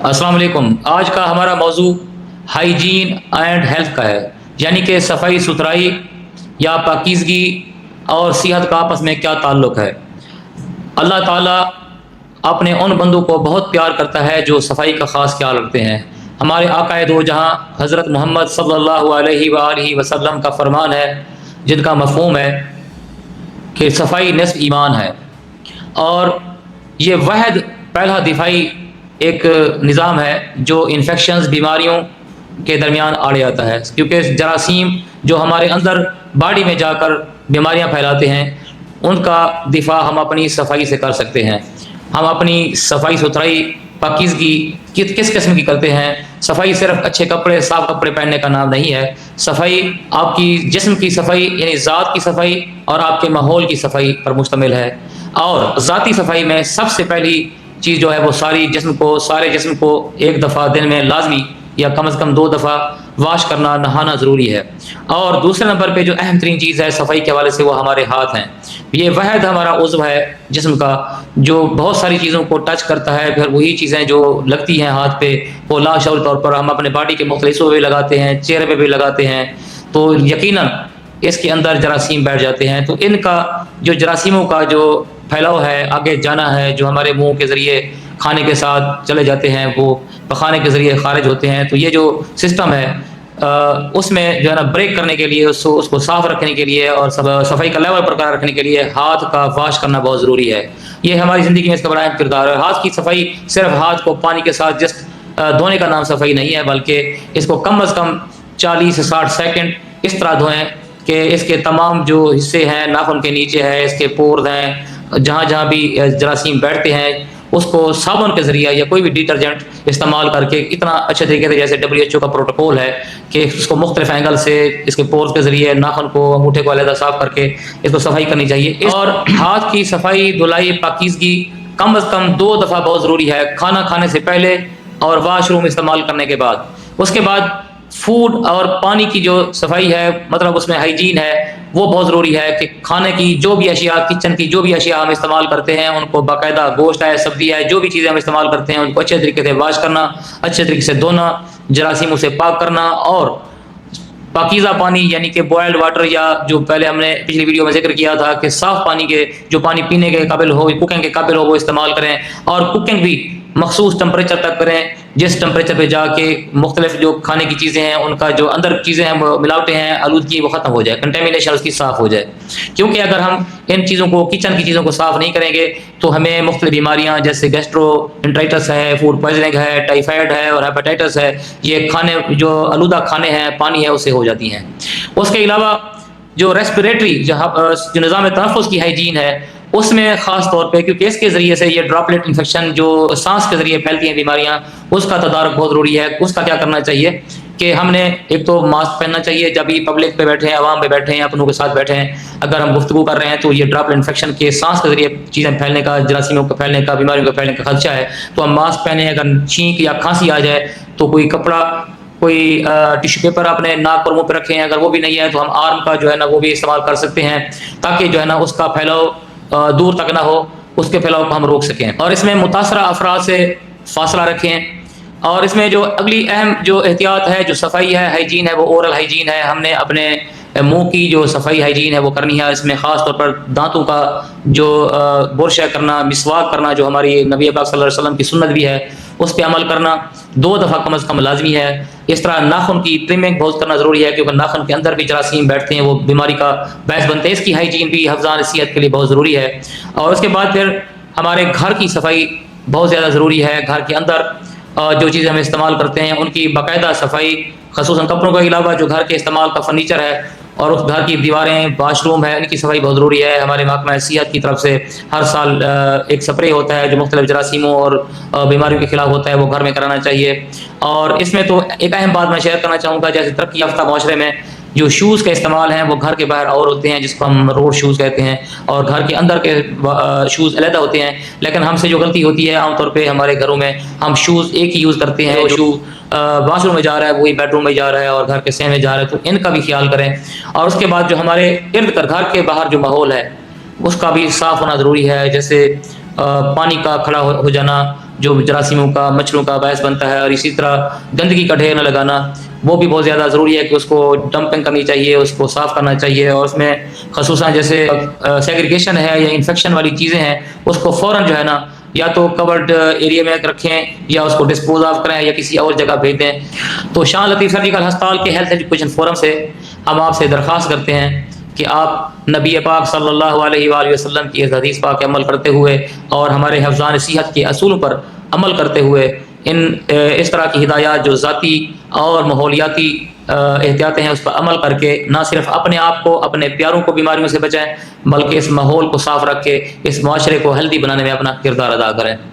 अस्सलाम वालेकुम। आज का हमारा मौजू हाइजीन एंड हेल्थ का है, यानी कि सफाई सुथराई या पाकीज़गी और सेहत का आपस में क्या ताल्लुक़ है। अल्लाह ताला अपने उन बंदों को बहुत प्यार करता है जो सफाई का ख़ास ख्याल रखते हैं। हमारे आकाए दो जहाँ हज़रत मोहम्मद सल्लल्लाहु अलैहि वसल्लम का फरमान है, जिनका मफ़हूम है कि सफाई निस्फ़ ईमान है, और ये वहद पहला दिफाई एक निज़ाम है जो इन्फेक्शंस बीमारियों के दरमियान आड़े आता है, क्योंकि जरासीम जो हमारे अंदर बॉडी में जाकर बीमारियां फैलाते हैं, उनका दिफा हम अपनी सफाई से कर सकते हैं। हम अपनी सफाई सुथराई पाकीज़गी किस किस्म की करते हैं। सफाई सिर्फ अच्छे कपड़े साफ़ कपड़े पहनने का नाम नहीं है। सफाई आपकी जिस्म की सफाई यानी ज़ात की सफाई और आपके माहौल की सफाई पर मुश्तमिल है। और ज़ाती सफाई में सबसे पहली चीज़ जो है वो सारे जिस्म को एक दफ़ा दिन में लाजमी या कम से कम 2 दफ़ा वाश करना, नहाना ज़रूरी है। और दूसरे नंबर पे जो अहम तरीन चीज़ है सफाई के हवाले से वो हमारे हाथ हैं। ये वहद हमारा उज़्व है जिस्म का जो बहुत सारी चीज़ों को टच करता है। फिर वही चीज़ें जो लगती हैं हाथ पे वो लाशऊर तौर पर हम अपने बॉडी के मुख्तलिफ हिस्सों पे भी लगाते हैं, चेहरे पे भी लगाते हैं, तो यकीनन इसके अंदर जरासीम बैठ जाते हैं। तो इनका जो जरासीमों का जो फैलाव है, आगे जाना है, जो हमारे मुंह के ज़रिए खाने के साथ चले जाते हैं, वो पखाने के ज़रिए खारिज होते हैं। तो ये जो सिस्टम है उसमें जो है ना ब्रेक करने के लिए, उसको साफ़ रखने के लिए और सफाई का लेवल बरकरार रखने के लिए हाथ का वाश करना बहुत ज़रूरी है। ये हमारी ज़िंदगी में इसका बड़ा अहम किरदार है। हाथ की सफाई सिर्फ हाथ को पानी के साथ जस्ट धोने का नाम सफाई नहीं है, बल्कि इसको कम अज़ कम 40 से 60 सेकंड इस तरह धोएं कि इसके तमाम जो हिस्से हैं, नाखून के नीचे है, इसके पोर्स हैं, जहाँ जहाँ भी जरासीम बैठते हैं, उसको साबुन के ज़रिए या कोई भी डिटर्जेंट इस्तेमाल करके इतना अच्छे तरीके से, जैसे WHO का प्रोटोकॉल है कि इसको मुख्तलिफ एंगल से इसके पोर्स के ज़रिए नाखून को, अंगूठे को अलग साफ़ करके इसको सफाई करनी चाहिए। और हाथ की सफाई, धुलाई, पाकीज़गी कम अज़ कम 2 दफ़ा बहुत ज़रूरी है, खाना खाने से पहले और वाशरूम इस्तेमाल करने के बाद। उसके बाद फूड और पानी की जो सफाई है, मतलब उसमें हाइजीन है, वो बहुत ज़रूरी है कि खाने की जो भी अशिया, किचन की जो भी अशिया हम इस्तेमाल करते हैं, उनको बाकायदा गोश्त है, सब्ज़ी है, जो भी चीज़ें हम इस्तेमाल करते हैं उनको अच्छे तरीके से वाश करना, अच्छे तरीके से धोना, जरासीमों से पाक करना। और पाकीज़ा पानी यानी कि बॉयल्ड वाटर, या जो पहले हमने पिछली वीडियो में जिक्र किया था कि साफ़ पानी के, जो पानी पीने के काबिल हो, कुकिंग के काबिल हो, वो इस्तेमाल करें। और कुकिंग भी मखसूस टेम्परेचर तक करें जिस टेम्परेचर पे जाके मुख्तलिफ जो खाने की चीज़ें हैं, उनका जो अंदर चीज़ें हैं, मिलावटें हैं, आलूदगी, वो ख़त्म हो जाए, कंटेमिनेशन उसकी साफ़ हो जाए। क्योंकि अगर हम इन चीज़ों को, किचन की चीज़ों को साफ़ नहीं करेंगे तो हमें मुख्तलिफ बीमारियाँ जैसे गैस्ट्रोएंटराइटिस है, फूड पॉइजनिंग है, टाइफाइड है और हेपेटाइटिस है, ये खाने जो आलूदा खाने हैं, पानी है, उससे हो जाती हैं। उसके अलावा जो रेस्पिरेटरी, जो निज़ाम तनफ़ुस की हाइजीन है, उसमें ख़ास तौर पे, क्योंकि इसके ज़रिए से ये ड्रॉपलेट इन्फेक्शन जो सांस के ज़रिए फैलती हैं बीमारियां, उसका तदारक बहुत ज़रूरी है। उसका क्या करना चाहिए कि हमने एक तो मास्क पहनना चाहिए जब भी पब्लिक पे बैठे हैं, आवाम पे बैठे हैं, अपनों के साथ बैठे हैं। अगर हम गुफ्तगू कर रहे हैं तो ये ड्रॉपलेट इन्फेक्शन के सांस के ज़रिए चीज़ें फैलने का, जरासीमों को फैलने का, बीमारियों को फैलने का खदशा है, तो हम मास्क पहने। अगर छींक या खांसी आ जाए तो कोई कपड़ा, कोई टिश्यू पेपर अपने नाक और मुँह पर रखें। अगर वो भी नहीं है तो हम आर्म का जो है ना वो भी इस्तेमाल कर सकते हैं, ताकि जो है ना उसका फैलाव दूर तक ना हो, उसके फैलाव को हम रोक सकें। और इसमें मुतासरा अफराद से फासला रखें। और इसमें जो अगली अहम जो एहतियात है, जो सफाई है, हाइजीन है, वो ओरल हाइजीन है। हमने अपने मुंह की जो सफाई हाइजीन है वो करनी है। इसमें ख़ास तौर पर दांतों का जो बुरश करना, मिसवाक करना, जो हमारी नबी पाक सल्लल्लाहु अलैहि वसल्लम की सुन्नत भी है, उस पर अमल करना 2 दफ़ा कम अज़ कम लाजमी है। इस तरह नाखून की ट्रिमिंग बहुत करना ज़रूरी है, क्योंकि नाखून के अंदर भी जरासीम बैठते हैं, वो बीमारी का बायस बनते हैं। इसकी हाइजीन भी हिफ़्ज़ान सेहत के लिए बहुत ज़रूरी है। और उसके बाद फिर हमारे घर की सफाई बहुत ज़्यादा ज़रूरी है। घर के अंदर जो चीज़ें हम इस्तेमाल करते हैं उनकी बाकायदा सफाई, ख़ुसूसन कपड़ों के अलावा जो घर के इस्तेमाल का फर्नीचर है और उस घर की दीवारें, वाशरूम है, इनकी सफाई बहुत ज़रूरी है। हमारे महकमा सेहत की तरफ से हर साल एक स्प्रे होता है जो मुख्तलिफ जरासीमों और बीमारियों के खिलाफ होता है, वो घर में कराना चाहिए। और इसमें तो एक अहम बात मैं शेयर करना चाहूँगा, जैसे तरक्की याफ्ता माशरे में जो शूज़ का इस्तेमाल है वो घर के बाहर और होते हैं, जिसको हम रोड शूज़ कहते हैं, और घर के अंदर के शूज़ अलग होते हैं। लेकिन हमसे जो गलती होती है आमतौर पे हमारे घरों में, हम शूज़ एक ही यूज़ करते हैं। जो वाशरूम में जा रहा है वही बेडरूम में जा रहा है और घर के सहन में जा रहा है, तो इनका भी ख्याल करें। और उसके बाद जो हमारे इर्द गिर्द घर के बाहर जो माहौल है उसका भी साफ़ होना ज़रूरी है। जैसे पानी का खड़ा हो जाना, جو جراثیموں کا مچھروں کا باعث بنتا ہے، اور اسی طرح گندگی کا ڈھیر نہ لگانا وہ بھی بہت زیادہ ضروری ہے کہ اس کو ڈمپنگ کرنی چاہیے، اس کو صاف کرنا چاہیے، اور اس میں خصوصاً جیسے سیگریگیشن ہے یا انفیکشن والی چیزیں ہیں اس کو فوراً جو ہے نا یا تو کورڈ ایریا میں رکھیں یا اس کو ڈسپوز آف کریں یا کسی اور جگہ بھیج دیں۔ تو شاہ لطیف سرجیکل ہسپتال کے ہیلتھ ایجوکیشن فورم سے ہم آپ سے درخواست کرتے ہیں کہ آپ نبی پاک صلی اللہ علیہ وآلہ وسلم کی اس حدیث پاک عمل کرتے ہوئے اور ہمارے حفظان صحت کے اصولوں پر عمل کرتے ہوئے اس طرح کی ہدایات جو ذاتی اور ماحولیاتی احتیاطیں ہیں اس پر عمل کر کے نہ صرف اپنے آپ کو، اپنے پیاروں کو بیماریوں سے بچائیں، بلکہ اس ماحول کو صاف رکھ کے اس معاشرے کو ہیلدی بنانے میں اپنا کردار ادا کریں۔